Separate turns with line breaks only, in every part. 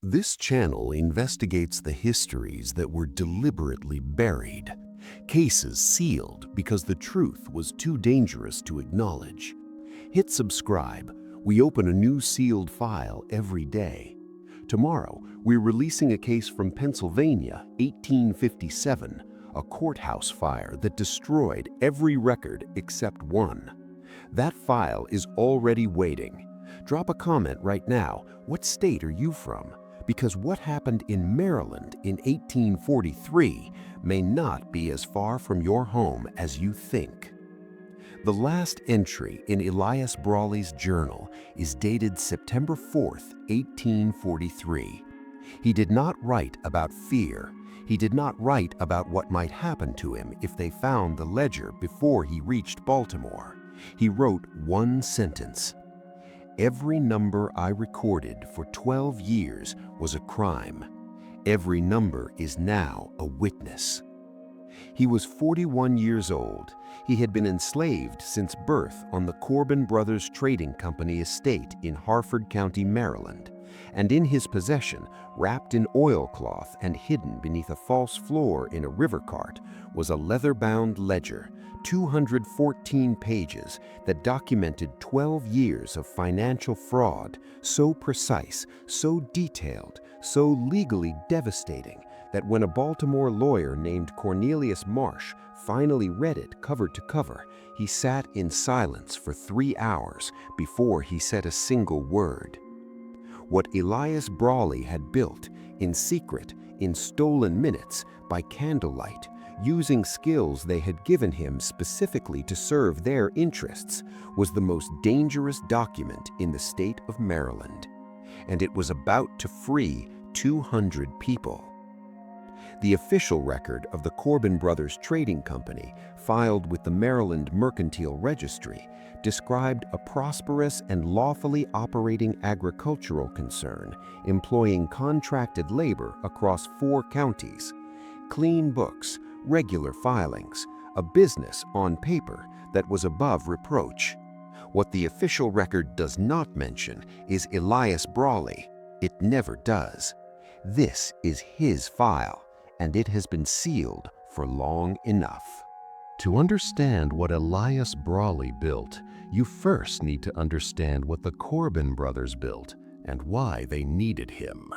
This channel investigates the histories that were deliberately buried, cases sealed because the truth was too dangerous to acknowledge. Hit subscribe. We open a new sealed file every day. Tomorrow, we're releasing a case from Pennsylvania, 1857, a courthouse fire that destroyed every record except one. That file is already waiting. Drop a comment right now. What state are you from? Because what happened in Maryland in 1843 may not be as far from your home as you think. The last entry in Elias Brawley's journal is dated September 4th, 1843. He did not write about fear. He did not write about what might happen to him if they found the ledger before he reached Baltimore. He wrote one sentence: "Every number I recorded for 12 years was a crime. Every number is now a witness." He was 41 years old. He had been enslaved since birth on the Corbin Brothers Trading Company estate in Harford County, Maryland. And in his possession, wrapped in oilcloth and hidden beneath a false floor in a river cart, was a leather-bound ledger, 214 pages, that documented 12 years of financial fraud, so precise, so detailed, so legally devastating, that when a Baltimore lawyer named Cornelius Marsh finally read it cover to cover, he sat in silence for 3 hours before he said a single word. What Elias Brawley had built, in secret, in stolen minutes, by candlelight, using skills they had given him specifically to serve their interests, was the most dangerous document in the state of Maryland. And it was about to free 200 people. The official record of the Corbin Brothers Trading Company, filed with the Maryland Mercantile Registry, described a prosperous and lawfully operating agricultural concern employing contracted labor across 4 counties. Clean books, regular filings, a business on paper that was above reproach. What the official record does not mention is Elias Brawley. It never does. This is his file, and it has been sealed for long enough. To understand what Elias Brawley built, you first need to understand what the Corbin brothers built and why they needed him.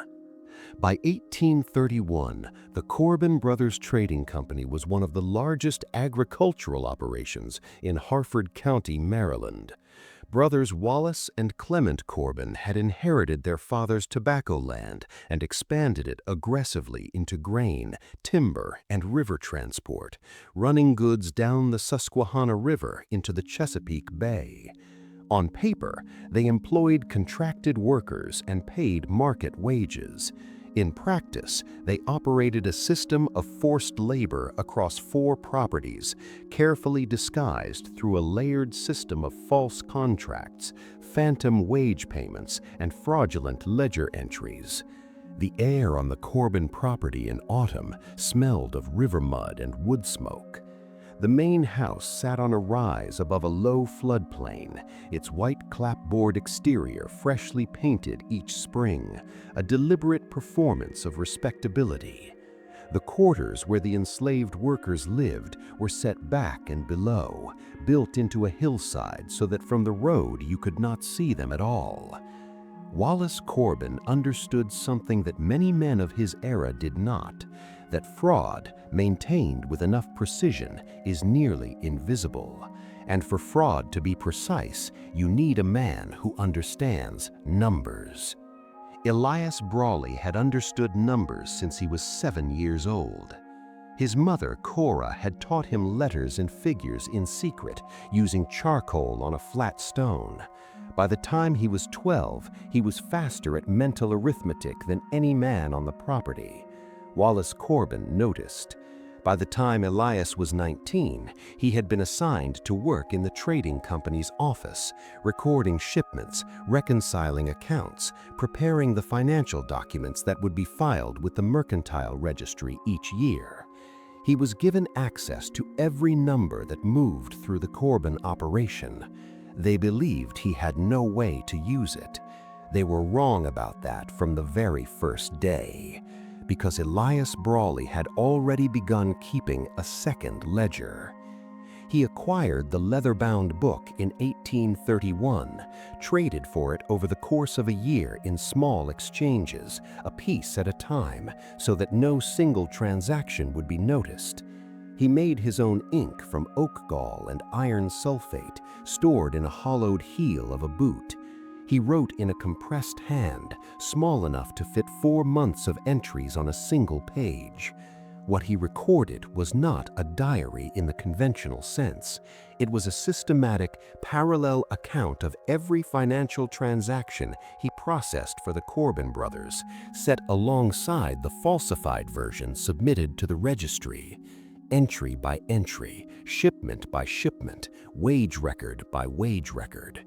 By 1831, the Corbin Brothers Trading Company was one of the largest agricultural operations in Harford County, Maryland. Brothers Wallace and Clement Corbin had inherited their father's tobacco land and expanded it aggressively into grain, timber, and river transport, running goods down the Susquehanna River into the Chesapeake Bay. On paper, they employed contracted workers and paid market wages. In practice, they operated a system of forced labor across 4 properties, carefully disguised through a layered system of false contracts, phantom wage payments, and fraudulent ledger entries. The air on the Corbin property in autumn smelled of river mud and wood smoke. The main house sat on a rise above a low floodplain, its white clapboard exterior freshly painted each spring, a deliberate performance of respectability. The quarters where the enslaved workers lived were set back and below, built into a hillside so that from the road you could not see them at all. Wallace Corbin understood something that many men of his era did not: that fraud, maintained with enough precision, is nearly invisible. And for fraud to be precise, you need a man who understands numbers. Elias Brawley had understood numbers since he was 7 years old. His mother, Cora, had taught him letters and figures in secret, using charcoal on a flat stone. By the time he was 12, he was faster at mental arithmetic than any man on the property. Wallace Corbin noticed. By the time Elias was 19, he had been assigned to work in the trading company's office, recording shipments, reconciling accounts, preparing the financial documents that would be filed with the Mercantile Registry each year. He was given access to every number that moved through the Corbin operation. They believed he had no way to use it. They were wrong about that from the very first day, because Elias Brawley had already begun keeping a second ledger. He acquired the leather-bound book in 1831, traded for it over the course of a year in small exchanges, a piece at a time, so that no single transaction would be noticed. He made his own ink from oak gall and iron sulfate, stored in a hollowed heel of a boot. He wrote in a compressed hand, small enough to fit 4 months of entries on a single page. What he recorded was not a diary in the conventional sense. It was a systematic, parallel account of every financial transaction he processed for the Corbin Brothers, set alongside the falsified version submitted to the registry. Entry by entry, shipment by shipment, wage record by wage record.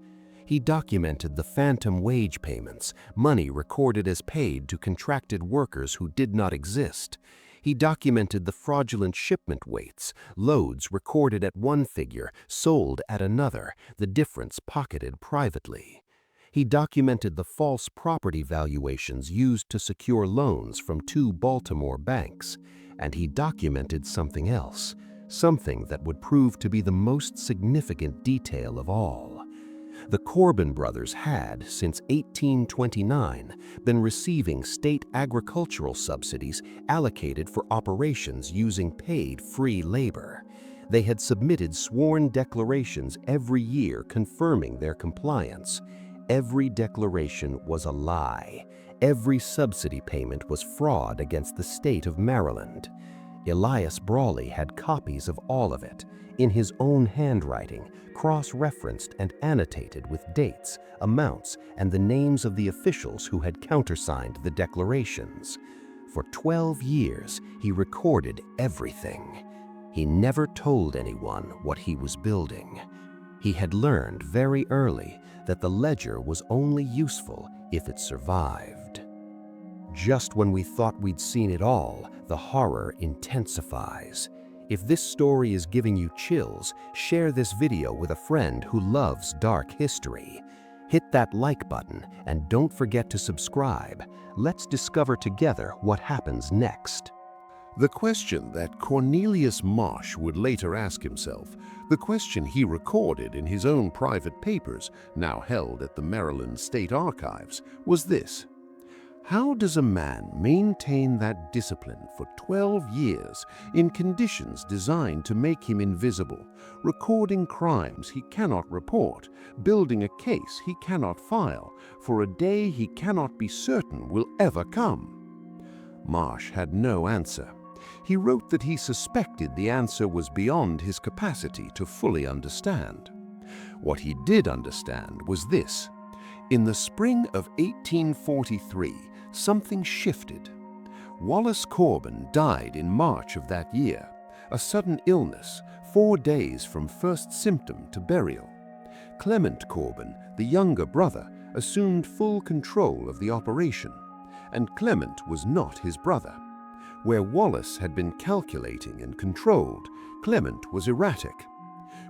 He documented the phantom wage payments, money recorded as paid to contracted workers who did not exist. He documented the fraudulent shipment weights, loads recorded at one figure, sold at another, the difference pocketed privately. He documented the false property valuations used to secure loans from 2 Baltimore banks. And he documented something else, something that would prove to be the most significant detail of all. The Corbin brothers had, since 1829, been receiving state agricultural subsidies allocated for operations using paid free labor. They had submitted sworn declarations every year confirming their compliance. Every declaration was a lie. Every subsidy payment was fraud against the state of Maryland. Elias Brawley had copies of all of it, in his own handwriting, cross-referenced and annotated with dates, amounts, and the names of the officials who had countersigned the declarations. For 12 years, he recorded everything. He never told anyone what he was building. He had learned very early that the ledger was only useful if it survived. Just when we thought we'd seen it all, the horror intensifies. If this story is giving you chills, share this video with a friend who loves dark history. Hit that like button and don't forget to subscribe. Let's discover together what happens next.
The question that Cornelius Marsh would later ask himself, the question he recorded in his own private papers, now held at the Maryland State Archives, was this: how does a man maintain that discipline for 12 years in conditions designed to make him invisible, recording crimes he cannot report, building a case he cannot file, for a day he cannot be certain will ever come? Marsh had no answer. He wrote that he suspected the answer was beyond his capacity to fully understand. What he did understand was this: in the spring of 1843, something shifted. Wallace Corbin died in March of that year, a sudden illness, 4 days from first symptom to burial. Clement Corbin, the younger brother, assumed full control of the operation, and Clement was not his brother. Where Wallace had been calculating and controlled, Clement was erratic.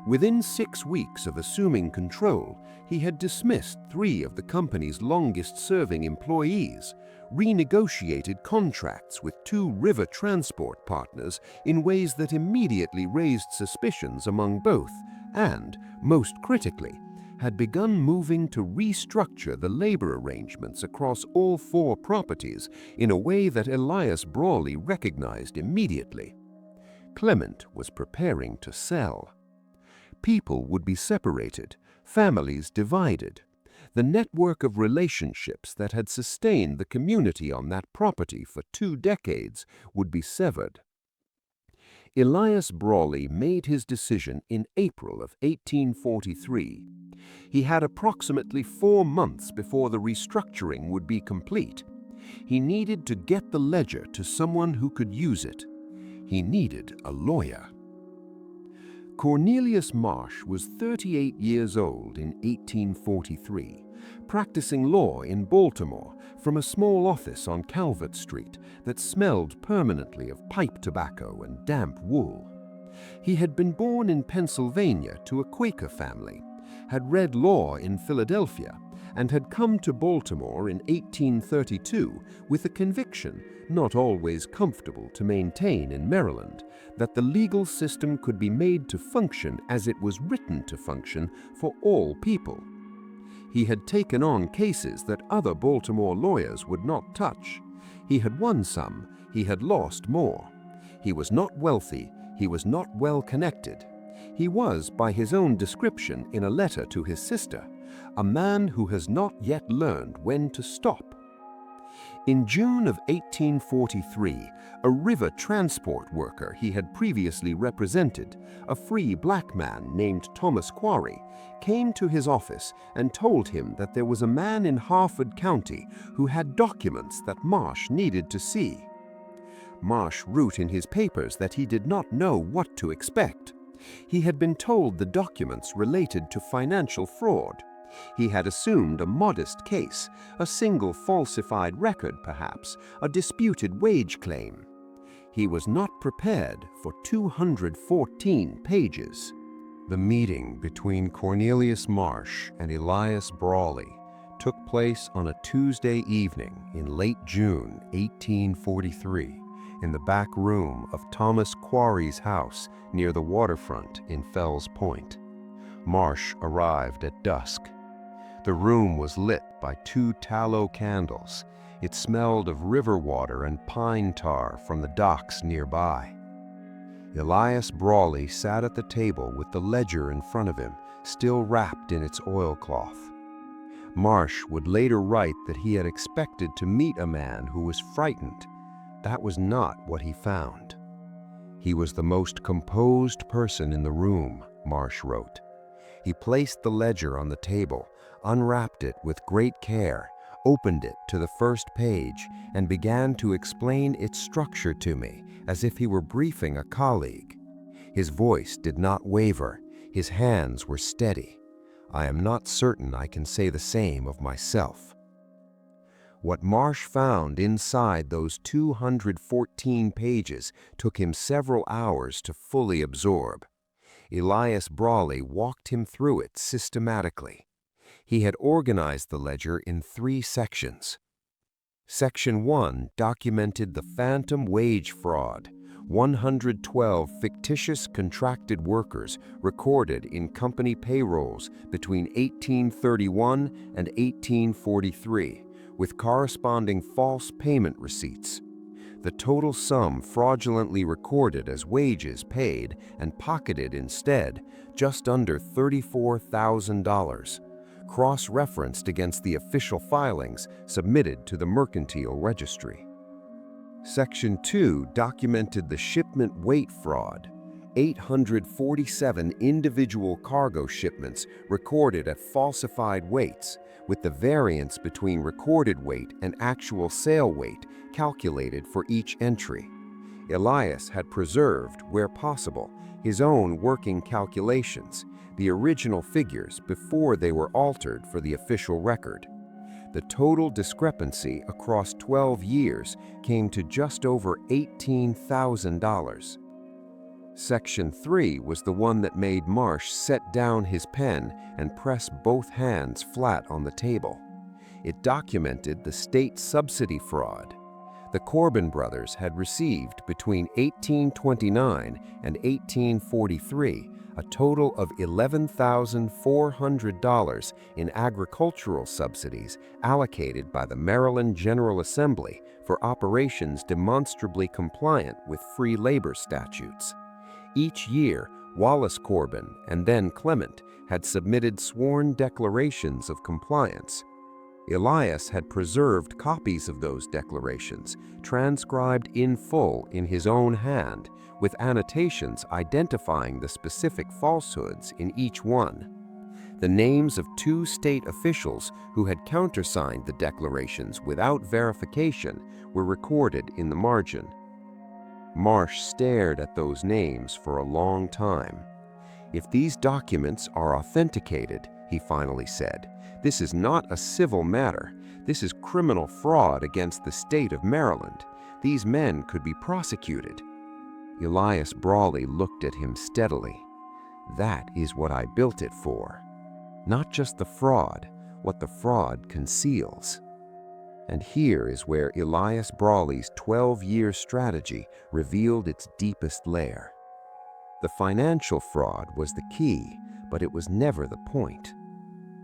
Within 6 weeks of assuming control, he had dismissed 3 of the company's longest-serving employees, renegotiated contracts with 2 river transport partners in ways that immediately raised suspicions among both, and, most critically, had begun moving to restructure the labor arrangements across all 4 properties in a way that Elias Brawley recognized immediately. Clement was preparing to sell. People would be separated, families divided. The network of relationships that had sustained the community on that property for 2 decades would be severed. Elias Brawley made his decision in April of 1843. He had approximately 4 months before the restructuring would be complete. He needed to get the ledger to someone who could use it. He needed a lawyer. Cornelius Marsh was 38 years old in 1843, practicing law in Baltimore from a small office on Calvert Street that smelled permanently of pipe tobacco and damp wool. He had been born in Pennsylvania to a Quaker family, had read law in Philadelphia, and had come to Baltimore in 1832 with a conviction, not always comfortable to maintain in Maryland, that the legal system could be made to function as it was written to function for all people. He had taken on cases that other Baltimore lawyers would not touch. He had won some, he had lost more. He was not wealthy, he was not well connected. He was, by his own description in a letter to his sister, a man who has not yet learned when to stop. In June of 1843, a river transport worker he had previously represented, a free black man named Thomas Quarry, came to his office and told him that there was a man in Harford County who had documents that Marsh needed to see. Marsh wrote in his papers that he did not know what to expect. He had been told the documents related to financial fraud. He had assumed a modest case, a single falsified record perhaps, a disputed wage claim. He was not prepared for 214 pages.
The meeting between Cornelius Marsh and Elias Brawley took place on a Tuesday evening in late June 1843 in the back room of Thomas Quarry's house near the waterfront in Fells Point. Marsh arrived at dusk. The room was lit by 2 tallow candles. It smelled of river water and pine tar from the docks nearby. Elias Brawley sat at the table with the ledger in front of him, still wrapped in its oilcloth. Marsh would later write that he had expected to meet a man who was frightened. That was not what he found. He was the most composed person in the room, Marsh wrote. He placed the ledger on the table, unwrapped it with great care, opened it to the first page, and began to explain its structure to me, as if he were briefing a colleague. His voice did not waver, his hands were steady. I am not certain I can say the same of myself. What Marsh found inside those 214 pages took him several hours to fully absorb. Elias Brawley walked him through it systematically. He had organized the ledger in 3 sections. Section 1 documented the phantom wage fraud, 112 fictitious contracted workers recorded in company payrolls between 1831 and 1843, with corresponding false payment receipts. The total sum fraudulently recorded as wages paid and pocketed instead, just under $34,000, cross-referenced against the official filings submitted to the Mercantile Registry. Section 2 documented the shipment weight fraud, 847 individual cargo shipments recorded at falsified weights, with the variance between recorded weight and actual sale weight calculated for each entry. Elias had preserved, where possible, his own working calculations, the original figures before they were altered for the official record. The total discrepancy across 12 years came to just over $18,000. Section 3 was the one that made Marsh set down his pen and press both hands flat on the table. It documented the state subsidy fraud. The Corbin Brothers had received between 1829 and 1843 a total of $11,400 in agricultural subsidies allocated by the Maryland General Assembly for operations demonstrably compliant with free labor statutes. Each year, Wallace Corbin and then Clement had submitted sworn declarations of compliance. Elias had preserved copies of those declarations, transcribed in full in his own hand, with annotations identifying the specific falsehoods in each one. The names of 2 state officials who had countersigned the declarations without verification were recorded in the margin. Marsh stared at those names for a long time. "If these documents are authenticated," he finally said, "this is not a civil matter. This is criminal fraud against the state of Maryland. These men could be prosecuted." Elias Brawley looked at him steadily. "That is what I built it for. Not just the fraud.
what the fraud conceals. And here is where Elias Brawley's 12-year strategy revealed its deepest layer. The financial fraud was the key, but it was never the point.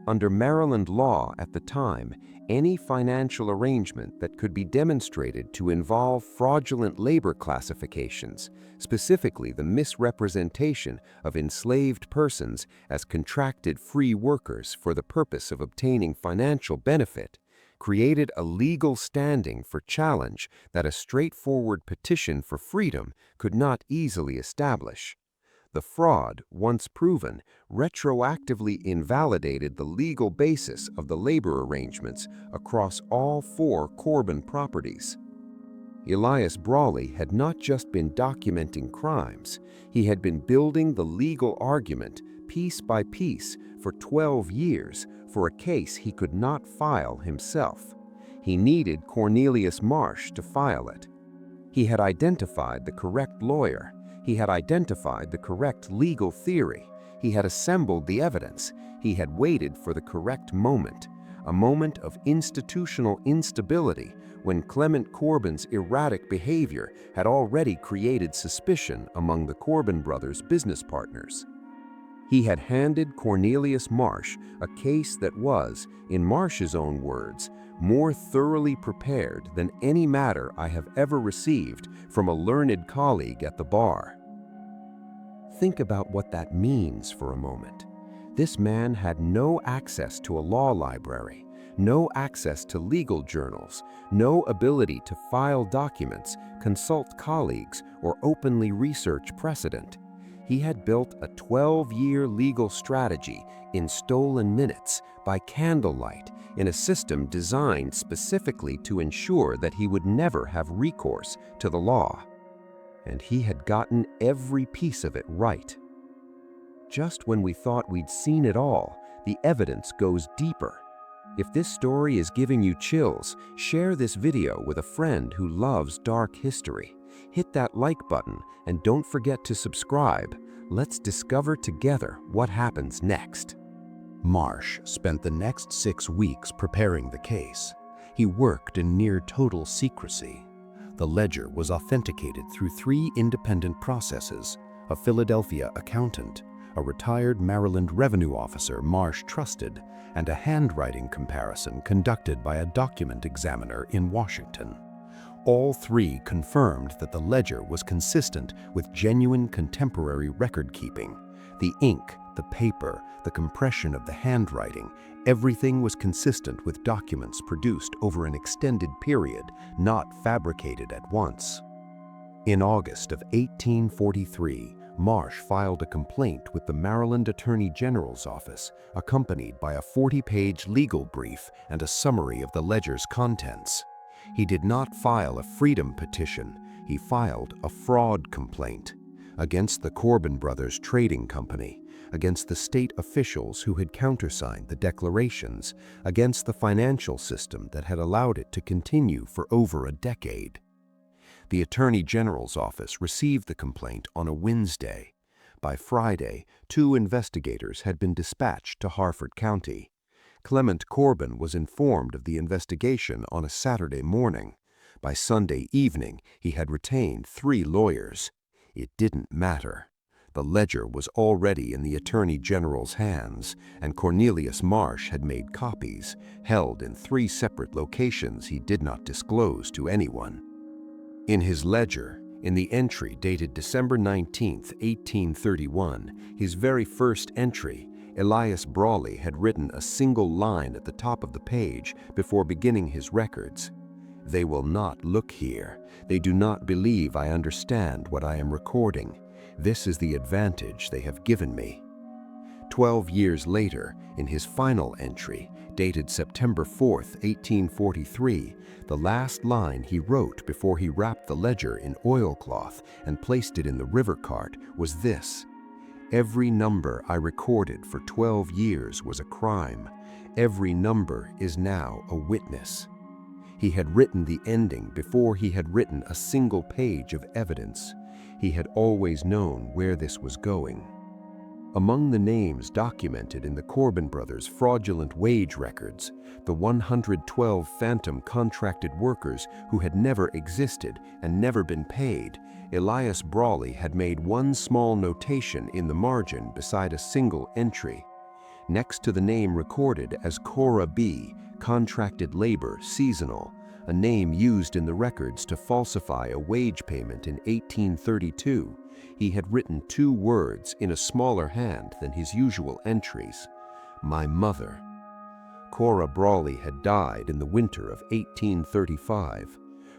Under Maryland law at the time, any financial arrangement that could be demonstrated to involve fraudulent labor classifications, specifically the misrepresentation of enslaved persons as contracted free workers for the purpose of obtaining financial benefit, created a legal standing for challenge that a straightforward petition for freedom could not easily establish. The fraud, once proven, retroactively invalidated the legal basis of the labor arrangements across all 4 Corbin properties. Elias Brawley had not just been documenting crimes, he had been building the legal argument piece by piece for 12 years for a case he could not file himself. He needed Cornelius Marsh to file it. He had identified the correct lawyer. He had identified the correct legal theory. He had assembled the evidence. He had waited for the correct moment, a moment of institutional instability when Clement Corbin's erratic behavior had already created suspicion among the Corbin Brothers' business partners. He had handed Cornelius Marsh a case that was, in Marsh's own words, more thoroughly prepared than any matter I have ever received from a learned colleague at the bar. Think about what that means for a moment. This man had no access to a law library, no access to legal journals, no ability to file documents, consult colleagues, or openly research precedent. He had built a 12-year legal strategy in stolen minutes by candlelight in a system designed specifically to ensure that he would never have recourse to the law. And he had gotten every piece of it right. Just when we thought we'd seen it all, the evidence goes deeper. If this story is giving you chills, share this video with a friend who loves dark history. Hit that like button and don't forget to subscribe. Let's discover together what happens next.
Marsh spent the next 6 weeks preparing the case. He worked in near total secrecy. The ledger was authenticated through 3 independent processes: a Philadelphia accountant, a retired Maryland revenue officer Marsh trusted, and a handwriting comparison conducted by a document examiner in Washington. All 3 confirmed that the ledger was consistent with genuine contemporary record-keeping. The ink, the paper, the compression of the handwriting, everything was consistent with documents produced over an extended period, not fabricated at once. In August of 1843, Marsh filed a complaint with the Maryland Attorney General's office, accompanied by a 40-page legal brief and a summary of the ledger's contents. He did not file a freedom petition, he filed a fraud complaint against the Corbin Brothers Trading Company, against the state officials who had countersigned the declarations, against the financial system that had allowed it to continue for over a decade. The Attorney General's office received the complaint on a Wednesday. By Friday, 2 investigators had been dispatched to Harford County. Clement Corbin was informed of the investigation on a Saturday morning. By Sunday evening, he had retained 3 lawyers. It didn't matter. The ledger was already in the Attorney General's hands, and Cornelius Marsh had made copies, held in 3 separate locations he did not disclose to anyone. In his ledger, in the entry dated December 19, 1831, his very first entry, Elias Brawley had written a single line at the top of the page before beginning his records. "They will not look here. They do not believe I understand what I am recording. This is the advantage they have given me." 12 years later, in his final entry, dated September 4, 1843, the last line he wrote before he wrapped the ledger in oilcloth and placed it in the river cart was this: "Every number I recorded for 12 years was a crime. Every number is now a witness." He had written the ending before he had written a single page of evidence. He had always known where this was going.
Among the names documented in the Corbin Brothers' fraudulent wage records, the 112 phantom contracted workers who had never existed and never been paid, Elias Brawley had made one small notation in the margin beside a single entry. Next to the name recorded as Cora B., contracted labor, seasonal, a name used in the records to falsify a wage payment in 1832, he had written two words in a smaller hand than his usual entries: "My mother." Cora Brawley had died in the winter of 1835.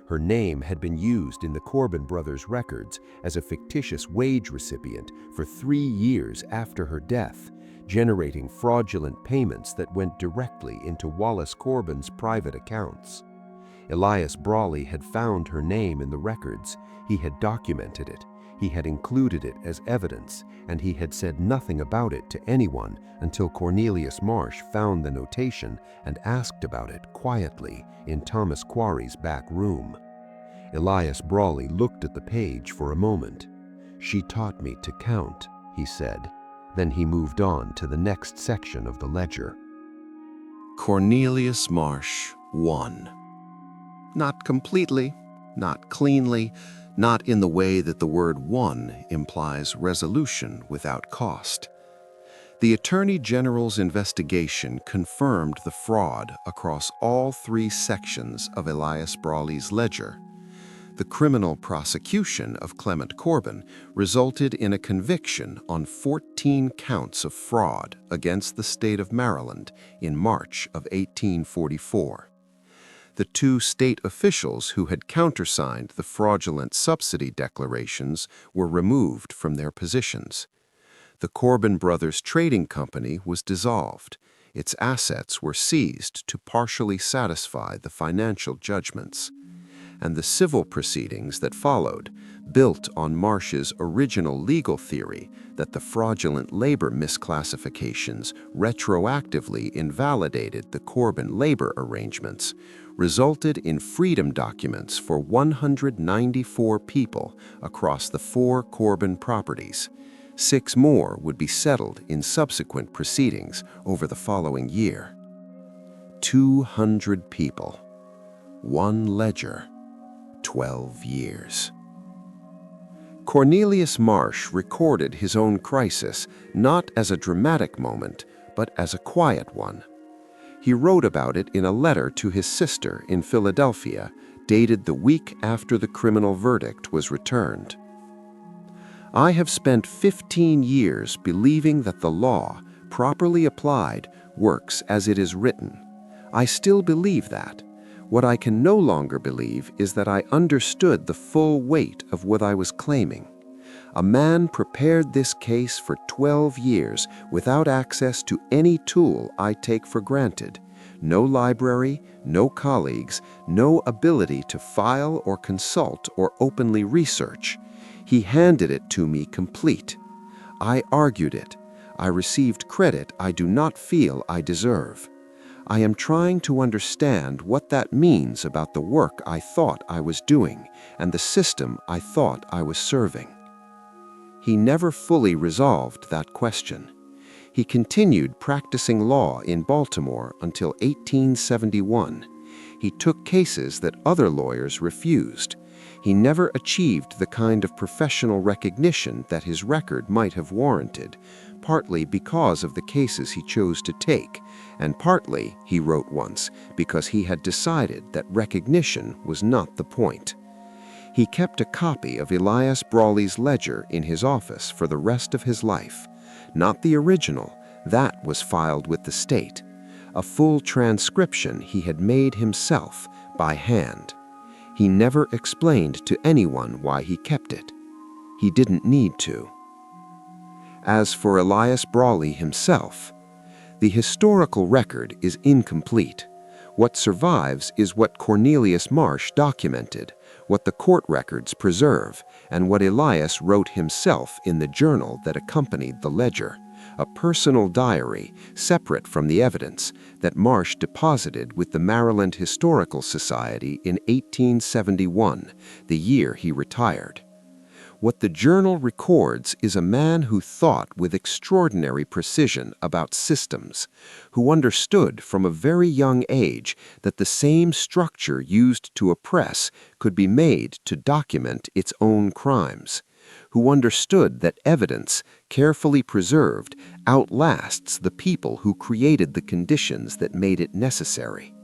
Her name had been used in the Corbin Brothers' records as a fictitious wage recipient for 3 years after her death, generating fraudulent payments that went directly into Wallace Corbin's private accounts. Elias Brawley had found her name in the records, he had documented it, he had included it as evidence, and he had said nothing about it to anyone until Cornelius Marsh found the notation and asked about it quietly in Thomas Quarry's back room. Elias Brawley looked at the page for a moment. "She taught me to count," he said. Then he moved on to the next section of the ledger.
Cornelius Marsh won. Not completely, not cleanly, not in the way that the word won implies resolution without cost. The Attorney General's investigation confirmed the fraud across all 3 sections of Elias Brawley's ledger. The criminal prosecution of Clement Corbin resulted in a conviction on 14 counts of fraud against the state of Maryland in March of 1844. The 2 state officials who had countersigned the fraudulent subsidy declarations were removed from their positions. The Corbin Brothers Trading Company was dissolved. Its assets were seized to partially satisfy the financial judgments. And the civil proceedings that followed, built on Marsh's original legal theory that the fraudulent labor misclassifications retroactively invalidated the Corbin labor arrangements, resulted in freedom documents for 194 people across the 4 Corbin properties. 6 more would be settled in subsequent proceedings over the following year. 200 people. 1 ledger. 12 years. Cornelius Marsh recorded his own crisis not as a dramatic moment, but as a quiet one. He wrote about it in a letter to his sister in Philadelphia, dated the week after the criminal verdict was returned. "I have spent 15 years believing that the law, properly applied, works as it is written. I still believe that. What I can no longer believe is that I understood the full weight of what I was claiming. A man prepared this case for 12 years without access to any tool I take for granted. No library, no colleagues, no ability to file or consult or openly research. He handed it to me complete. I argued it. I received credit I do not feel I deserve. I am trying to understand what that means about the work I thought I was doing and the system I thought I was serving." He never fully resolved that question. He continued practicing law in Baltimore until 1871. He took cases that other lawyers refused. He never achieved the kind of professional recognition that his record might have warranted, partly because of the cases he chose to take, and partly, he wrote once, because he had decided that recognition was not the point. He kept a copy of Elias Brawley's ledger in his office for the rest of his life. Not the original, that was filed with the state. A full transcription he had made himself, by hand. He never explained to anyone why he kept it. He didn't need to. As for Elias Brawley himself, the historical record is incomplete. What survives is what Cornelius Marsh documented, what the court records preserve, and what Elias wrote himself in the journal that accompanied the ledger, a personal diary separate from the evidence that Marsh deposited with the Maryland Historical Society in 1871, the year he retired.
What the journal records is a man who thought with extraordinary precision about systems, who understood from a very young age that the same structure used to oppress could be made to document its own crimes, who understood that evidence, carefully preserved, outlasts the people who created the conditions that made it necessary,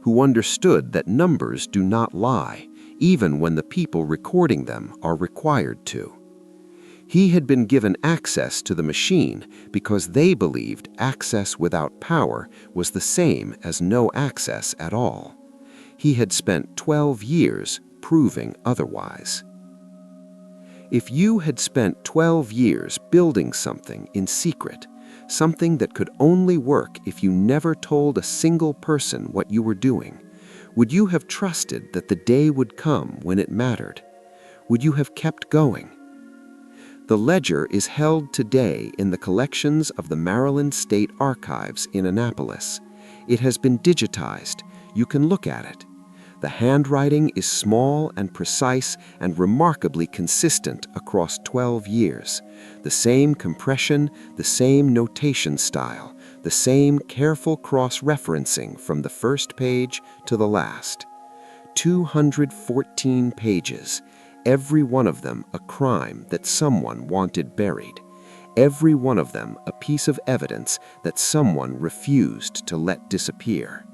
who understood that numbers do not lie, even when the people recording them are required to. He had been given access to the machine because they believed access without power was the same as no access at all. He had spent 12 years proving otherwise. If you had spent 12 years building something in secret, something that could only work if you never told a single person what you were doing, would you have trusted that the day would come when it mattered? Would you have kept going? The ledger is held today in the collections of the Maryland State Archives in Annapolis. It has been digitized. You can look at it. The handwriting is small and precise and remarkably consistent across 12 years. The same compression, the same notation style, the same careful cross-referencing from the first page to the last. 214 pages, every one of them a crime that someone wanted buried. Every one of them a piece of evidence that someone refused to let disappear.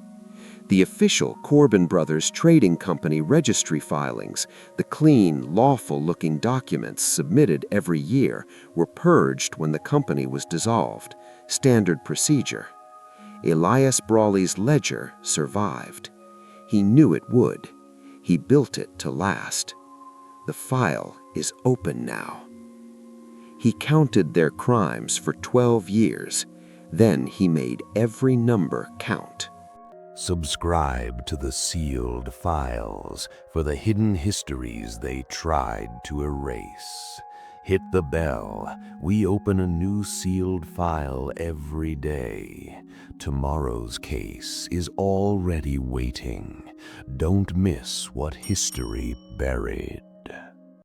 The official Corbin Brothers Trading Company registry filings, the clean, lawful-looking documents submitted every year, were purged when the company was dissolved. Standard procedure. Elias Brawley's ledger survived. He knew it would. He built it to last. The file is open now. He counted their crimes for 12 years. Then he made every number count.
Subscribe to the sealed files for the hidden histories they tried to erase. Hit the bell. We open a new sealed file every day. Tomorrow's case is already waiting. Don't miss what history buried.